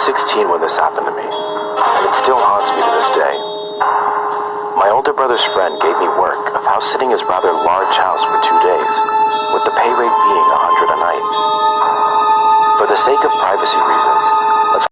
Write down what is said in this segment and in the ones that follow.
16 when this happened to me, and it still haunts me to this day. My older brother's friend gave me work of house sitting his rather large house for 2 days, with the pay rate being $100 a night. For the sake of privacy reasons, let's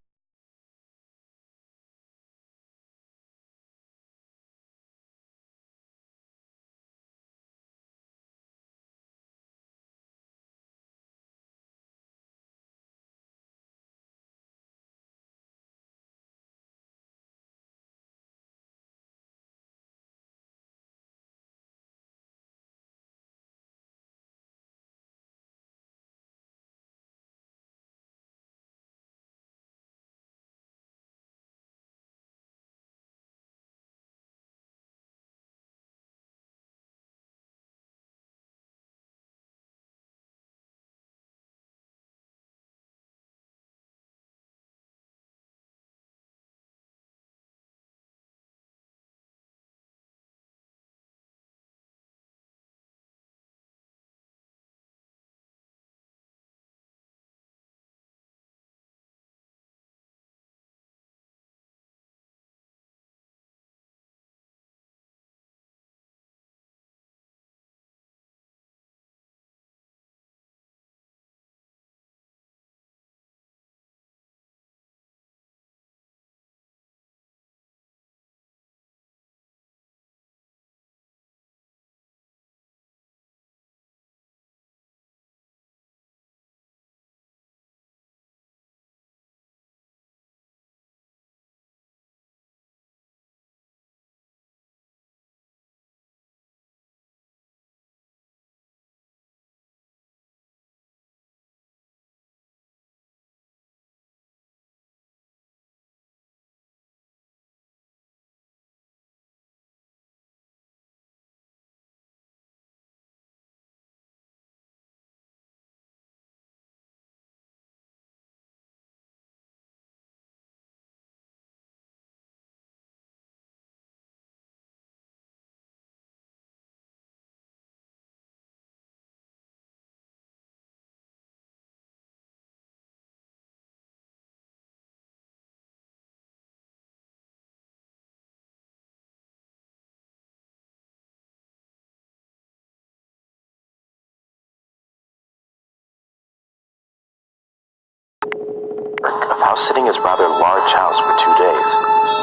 of house sitting his rather large house for 2 days,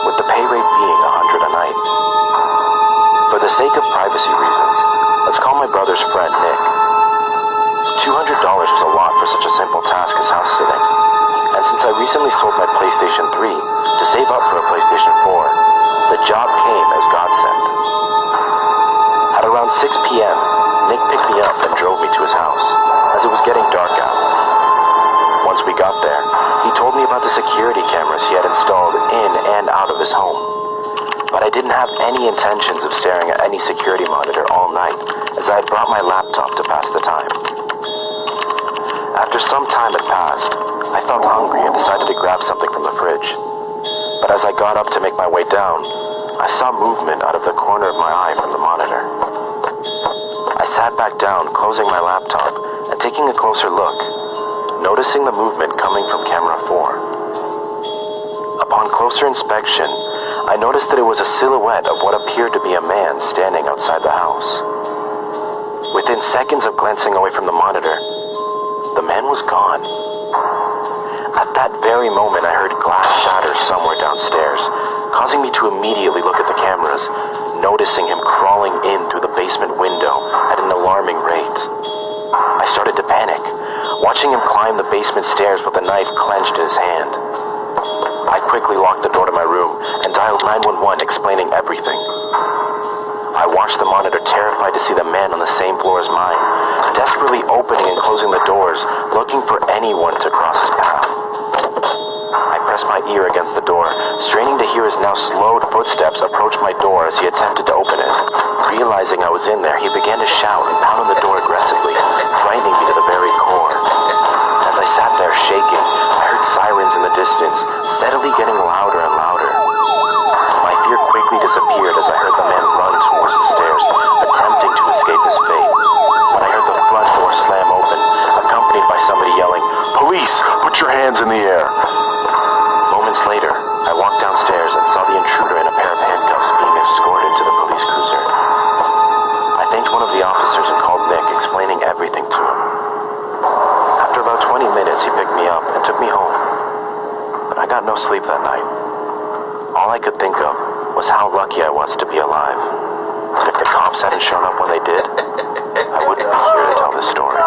with the pay rate being $100 a night. For the sake of privacy reasons, let's call my brother's friend Nick. $200 was a lot for such a simple task as house sitting, and since I recently sold my PlayStation 3 to save up for a PlayStation 4, the job came as godsend. At around 6 p.m., Nick picked me up and drove me to his house, as it was getting dark out. Once we got there, he told me about the security cameras he had installed in and out of his home. But I didn't have any intentions of staring at any security monitor all night, as I had brought my laptop to pass the time. After some time had passed, I felt hungry and decided to grab something from the fridge. But as I got up to make my way down, I saw movement out of the corner of my eye from the monitor. I sat back down, closing my laptop, and taking a closer look, noticing the movement coming from camera 4. Upon closer inspection, I noticed that it was a silhouette of what appeared to be a man standing outside the house. Within seconds of glancing away from the monitor, the man was gone. At that very moment, I heard glass shatter somewhere downstairs, causing me to immediately look at the cameras, noticing him crawling in through the basement window at an alarming rate. I started to panic, watching him climb the basement stairs with a knife clenched in his hand. I quickly locked the door to my room and dialed 911, explaining everything. I watched the monitor, terrified to see the man on the same floor as mine, desperately opening and closing the doors, looking for anyone to cross his path. I pressed my ear against the door, straining to hear his now slowed footsteps approach my door as he attempted to open it. Realizing I was in there, he began to shout and pound on the door aggressively, frightening me to the very core. As I sat there shaking, I heard sirens in the distance, steadily getting louder and louder. My fear quickly disappeared as I heard the man run towards the stairs, attempting to escape his fate. But I heard the front door slam open, accompanied by somebody yelling, "Police, put your hands in the air!" minutes later, I walked downstairs and saw the intruder in a pair of handcuffs being escorted to the police cruiser. I thanked one of the officers and called Nick, explaining everything to him. After about 20 minutes, he picked me up and took me home. But I got no sleep that night. All I could think of was how lucky I was to be alive. If the cops hadn't shown up when they did, I wouldn't be here to tell this story.